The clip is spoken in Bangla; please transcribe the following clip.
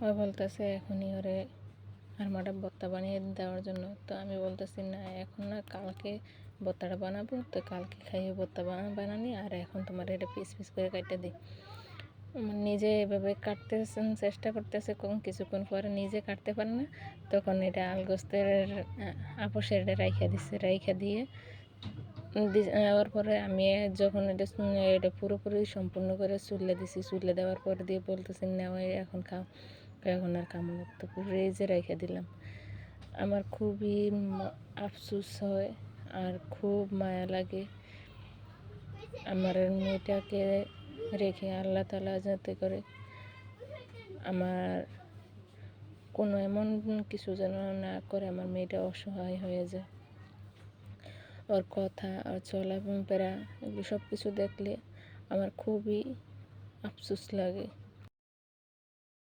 ও বলতেছে এখনই ওরে আরমাটা ভর্তা বানিয়ে দেওয়ার জন্য। তো আমি বলতেছি না, এখন না, কালকে ভর্তাটা বানাবো, তো কালকে খাইয়ে ভর্তা বানানি, আর এখন তোমার এটা পিস পিস করে কেটে দিই। নিজে এভাবে চেষ্টা করতেছে, কিছুক্ষণ পরে নিজে কাটতে পারে না, তখন এটা আলগোস্তের আপোষের রাইখা দিয়ে দেওয়ার পরে আমি যখন এটা পুরোপুরি সম্পূর্ণ করে চুলে দিছি, চুলে দেওয়ার পরে দিয়ে বলতেছি নেওয়া এখন খাও, এখন আর খামো না, তো ফ্রিজে রেখে দিলাম। আমার খুবই আফসোস হয় আর খুব মায়া লাগে আমার মেয়েটাকে রেখে। আল্লাহ তাআলা যাতে করে আমার কোনো এমন কিছু যেন না করে আমার মেয়েটা অসহায় হয়ে যায়। ওর কথা আর চলাফেরা এগুলো সব কিছু দেখলে আমার খুবই আফসোস লাগে।